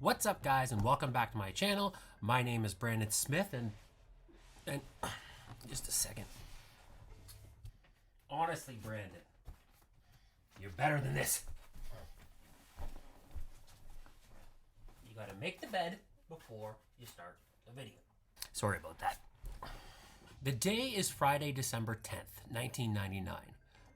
What's up, guys, and welcome back to my channel. My name is Brandon Smith, and just a second. Honestly, Brandon, you're better than this. You gotta make the bed before you start the video. Sorry about that. The day is Friday, December 10th, 1999.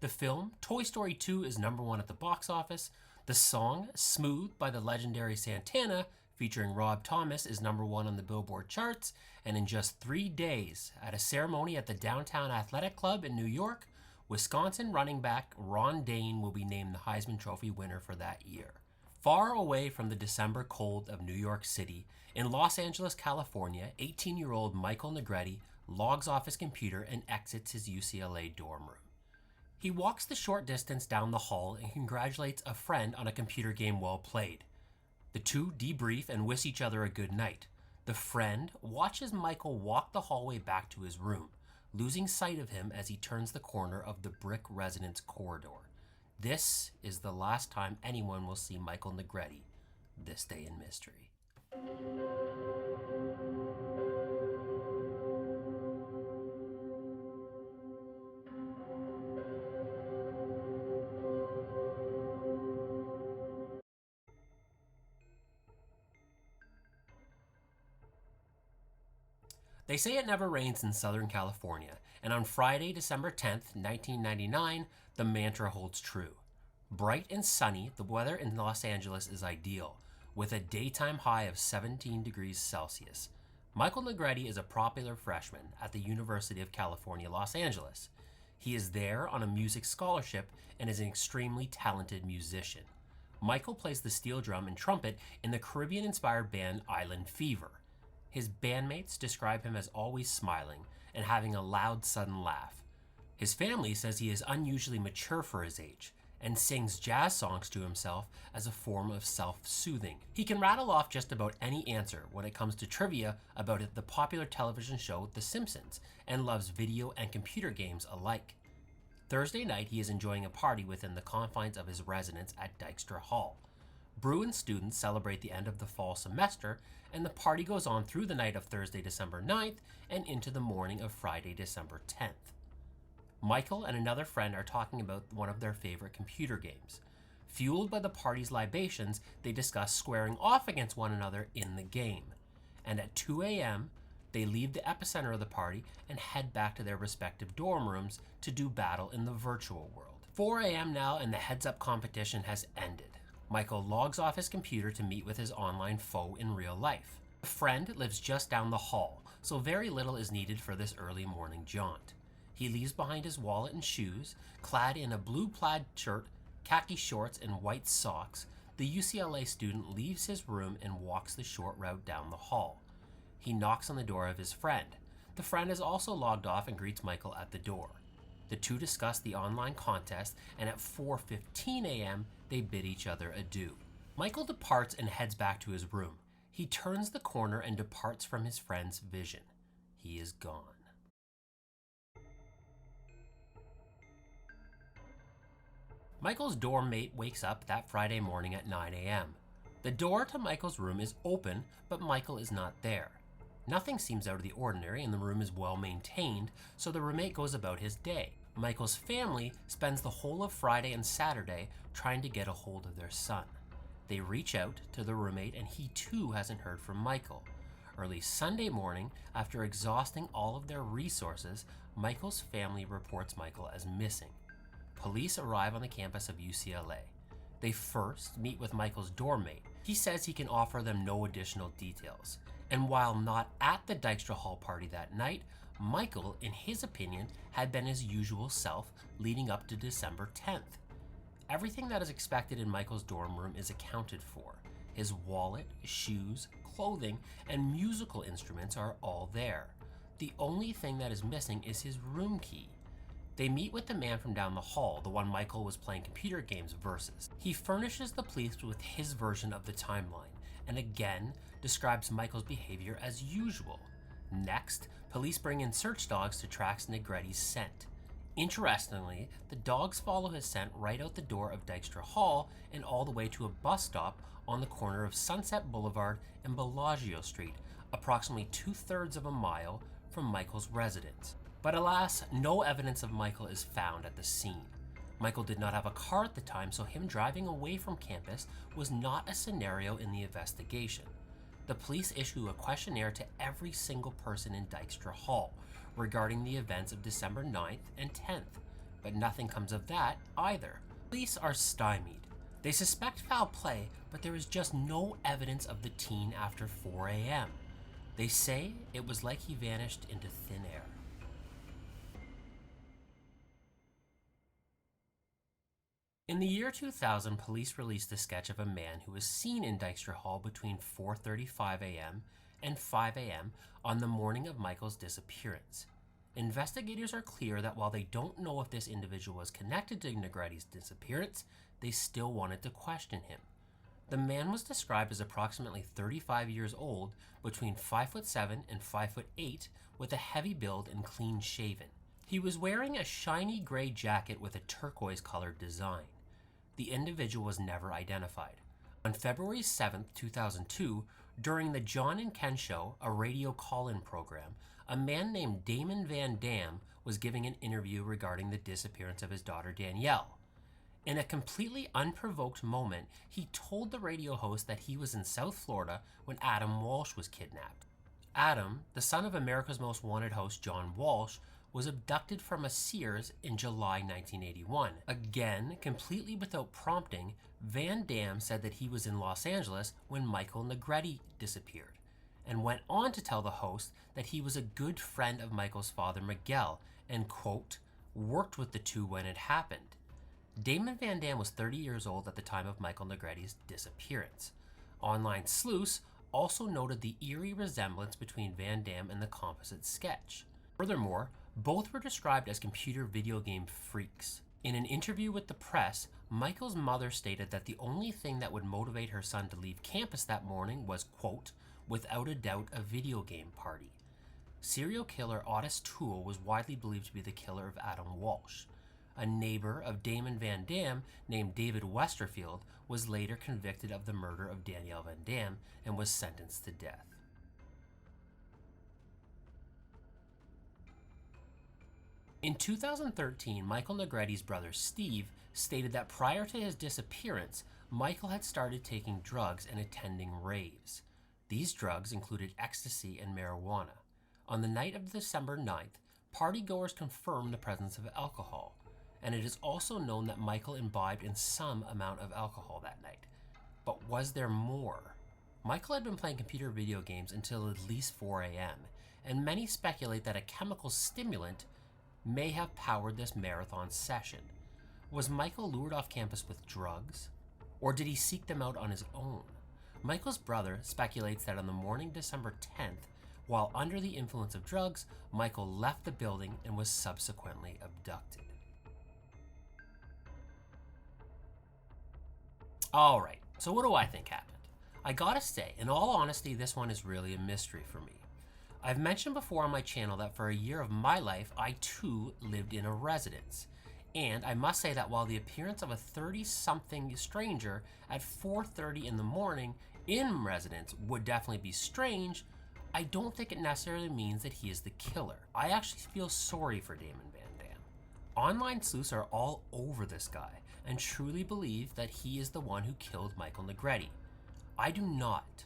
The film Toy Story 2 is #1 at the box office. The song Smooth by the legendary Santana, featuring Rob Thomas, is #1 on the Billboard charts. And in just 3 days, at a ceremony at the Downtown Athletic Club in New York, Wisconsin running back Ron Dayne will be named the Heisman Trophy winner for that year. Far away from the December cold of New York City, in Los Angeles, California, 18-year-old Michael Negrete logs off his computer and exits his UCLA dorm room. He walks the short distance down the hall and congratulates a friend on a computer game well played. The two debrief and wish each other a good night. The friend watches Michael walk the hallway back to his room, losing sight of him as he turns the corner of the brick residence corridor. This is the last time anyone will see Michael Negrete. This day in mystery. They say it never rains in Southern California, and on Friday, December 10th, 1999, the mantra holds true. Bright and sunny, the weather in Los Angeles is ideal, with a daytime high of 17 degrees Celsius. Michael Negrete is a popular freshman at the University of California, Los Angeles. He is there on a music scholarship and is an extremely talented musician. Michael plays the steel drum and trumpet in the Caribbean-inspired band Island Fever. His bandmates describe him as always smiling and having a loud, sudden laugh. His family says he is unusually mature for his age and sings jazz songs to himself as a form of self-soothing. He can rattle off just about any answer when it comes to trivia about the popular television show The Simpsons, and loves video and computer games alike. Thursday night, he is enjoying a party within the confines of his residence at Dykstra Hall. Bruin students celebrate the end of the fall semester, and the party goes on through the night of Thursday, December 9th, and into the morning of Friday, December 10th. Michael and another friend are talking about one of their favorite computer games. Fueled by the party's libations, they discuss squaring off against one another in the game. And at 2 a.m., they leave the epicenter of the party and head back to their respective dorm rooms to do battle in the virtual world. 4 a.m. now, and the heads-up competition has ended. Michael logs off his computer to meet with his online foe in real life. A friend lives just down the hall, so very little is needed for this early morning jaunt. He leaves behind his wallet and shoes. Clad in a blue plaid shirt, khaki shorts, and white socks, the UCLA student leaves his room and walks the short route down the hall. He knocks on the door of his friend. The friend is also logged off and greets Michael at the door. The two discuss the online contest, and at 4:15 a.m., they bid each other adieu. Michael departs and heads back to his room. He turns the corner and departs from his friend's vision. He is gone. Michael's dorm mate wakes up that Friday morning at 9 a.m. The door to Michael's room is open, but Michael is not there. Nothing seems out of the ordinary, and the room is well maintained, so the roommate goes about his day. Michael's family spends the whole of Friday and Saturday trying to get a hold of their son. They reach out to the roommate, and he too hasn't heard from Michael. Early Sunday morning, after exhausting all of their resources, Michael's family reports Michael as missing. Police arrive on the campus of UCLA. They first meet with Michael's dorm mate. He says he can offer them no additional details. And while not at the Dykstra Hall party that night, Michael, in his opinion, had been his usual self leading up to December 10th. Everything that is expected in Michael's dorm room is accounted for. His wallet, shoes, clothing, and musical instruments are all there. The only thing that is missing is his room key. They meet with the man from down the hall, the one Michael was playing computer games versus. He furnishes the police with his version of the timeline, and again describes Michael's behavior as usual. Next, police bring in search dogs to track Negrete's scent. Interestingly, the dogs follow his scent right out the door of Dykstra Hall and all the way to a bus stop on the corner of Sunset Boulevard and Bellagio Street, approximately 2/3 of a mile from Michael's residence. But alas, no evidence of Michael is found at the scene. Michael did not have a car at the time, so him driving away from campus was not a scenario in the investigation. The police issue a questionnaire to every single person in Dykstra Hall regarding the events of December 9th and 10th, but nothing comes of that either. Police are stymied. They suspect foul play, but there is just no evidence of the teen after 4 a.m. They say it was like he vanished into thin air. In the year 2000, police released a sketch of a man who was seen in Dykstra Hall between 4:35 a.m. and 5 a.m. on the morning of Michael's disappearance. Investigators are clear that while they don't know if this individual was connected to Negrete's disappearance, they still wanted to question him. The man was described as approximately 35 years old, between 5'7" and 5'8", with a heavy build and clean shaven. He was wearing a shiny gray jacket with a turquoise-colored design. The individual was never identified. On February 7, 2002, during the John and Ken Show, a radio call-in program, a man named Damon Van Dam was giving an interview regarding the disappearance of his daughter Danielle. In a completely unprovoked moment, he told the radio host that he was in South Florida when Adam Walsh was kidnapped. Adam, the son of America's Most Wanted host John Walsh, was abducted from a Sears in July 1981. Again, completely without prompting, Van Dam said that he was in Los Angeles when Michael Negrete disappeared, and went on to tell the host that he was a good friend of Michael's father Miguel and, quote, worked with the two when it happened. Damon Van Dam was 30 years old at the time of Michael Negrete's disappearance. Online sleuths also noted the eerie resemblance between Van Dam and the composite sketch. Furthermore, both were described as computer video game freaks. In an interview with the press, Michael's mother stated that the only thing that would motivate her son to leave campus that morning was, quote, without a doubt, a video game party. Serial killer Otis Toole was widely believed to be the killer of Adam Walsh. A neighbor of Damon Van Dam named David Westerfield was later convicted of the murder of Danielle Van Dam and was sentenced to death. In 2013, Michael Negrete's brother Steve stated that prior to his disappearance, Michael had started taking drugs and attending raves. These drugs included ecstasy and marijuana. On the night of December 9th, partygoers confirmed the presence of alcohol, and it is also known that Michael imbibed in some amount of alcohol that night. But was there more? Michael had been playing computer video games until at least 4 a.m., and many speculate that a chemical stimulant may have powered this marathon session. Was Michael lured off campus with drugs? Or did he seek them out on his own? Michael's brother speculates that on the morning December 10th, while under the influence of drugs, Michael left the building and was subsequently abducted. Alright, so what do I think happened? I gotta say, in all honesty, this one is really a mystery for me. I've mentioned before on my channel that for a year of my life, I too lived in a residence. And I must say that while the appearance of a 30-something stranger at 4:30 in the morning in residence would definitely be strange, I don't think it necessarily means that he is the killer. I actually feel sorry for Damon Van Dam. Online sleuths are all over this guy and truly believe that he is the one who killed Michael Negrete. I do not.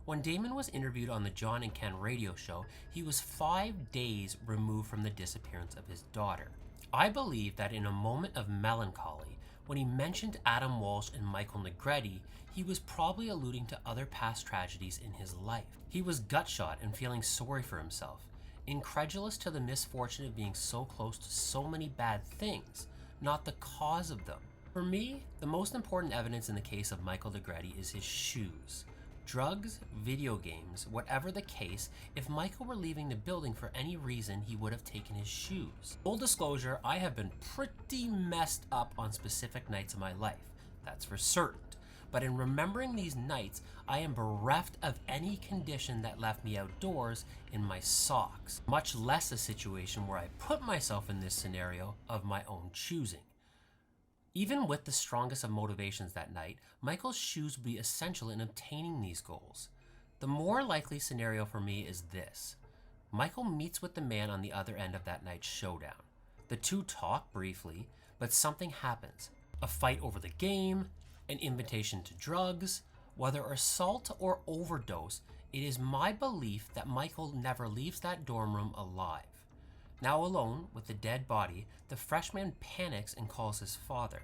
When Damon was interviewed on the John and Ken radio show, he was 5 days removed from the disappearance of his daughter. I believe that in a moment of melancholy, when he mentioned Adam Walsh and Michael Negrete, he was probably alluding to other past tragedies in his life. He was gutshot and feeling sorry for himself, incredulous to the misfortune of being so close to so many bad things, not the cause of them. For me, the most important evidence in the case of Michael Negrete is his shoes. Drugs, video games, whatever the case, if Michael were leaving the building for any reason, he would have taken his shoes. Full disclosure, I have been pretty messed up on specific nights of my life, that's for certain. but in remembering these nights, I am bereft of any condition that left me outdoors in my socks, much less a situation where I put myself in this scenario of my own choosing. Even with the strongest of motivations that night, Michael's shoes would be essential in obtaining these goals. The more likely scenario for me is this. Michael meets with the man on the other end of that night's showdown. The two talk briefly, but something happens. A fight over the game, an invitation to drugs, whether assault or overdose, it is my belief that Michael never leaves that dorm room alive. Now alone with the dead body, the freshman panics and calls his father.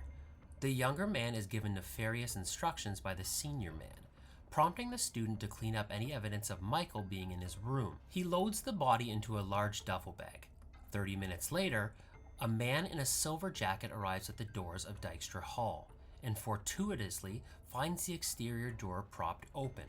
The younger man is given nefarious instructions by the senior man, prompting the student to clean up any evidence of Michael being in his room. He loads the body into a large duffel bag. 30 minutes later, a man in a silver jacket arrives at the doors of Dykstra Hall and fortuitously finds the exterior door propped open.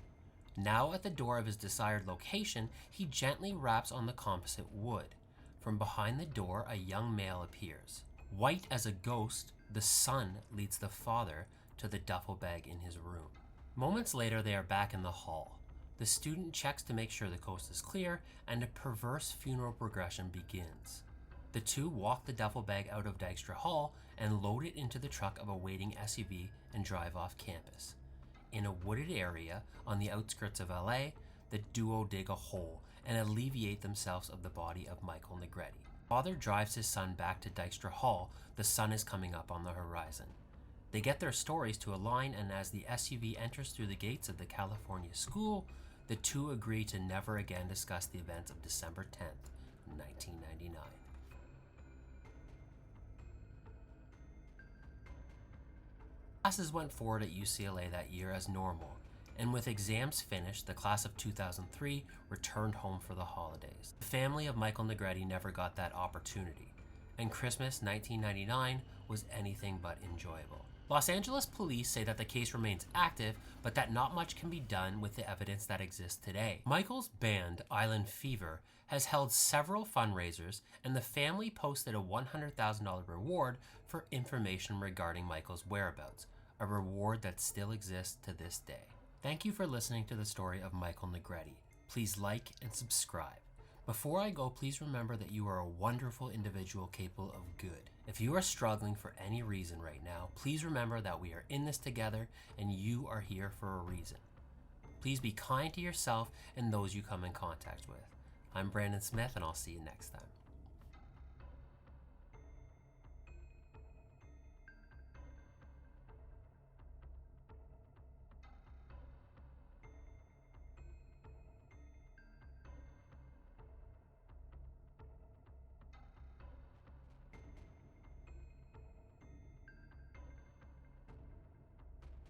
Now at the door of his desired location, he gently raps on the composite wood. From behind the door, a young male appears. White as a ghost, the son leads the father to the duffel bag in his room. Moments later, they are back in the hall. The student checks to make sure the coast is clear, and a perverse funeral progression begins. The two walk the duffel bag out of Dykstra Hall and load it into the truck of a waiting SUV and drive off campus. In a wooded area on the outskirts of LA, the duo dig a hole and alleviate themselves of the body of Michael Negrete. Father drives his son back to Dykstra Hall. The sun is coming up on the horizon. They get their stories to align, and as the SUV enters through the gates of the California school, the two agree to never again discuss the events of December 10th, 1999. Classes went forward at UCLA that year as normal, and with exams finished, the class of 2003 returned home for the holidays. The family of Michael Negrete never got that opportunity, and Christmas 1999 was anything but enjoyable. Los Angeles police say that the case remains active, but that not much can be done with the evidence that exists today. Michael's band, Island Fever, has held several fundraisers, and the family posted a $100,000 reward for information regarding Michael's whereabouts, a reward that still exists to this day. Thank you for listening to the story of Michael Negrete. Please like and subscribe. Before I go, please remember that you are a wonderful individual capable of good. If you are struggling for any reason right now, please remember that we are in this together and you are here for a reason. Please be kind to yourself and those you come in contact with. I'm Brandon Smith, and I'll see you next time.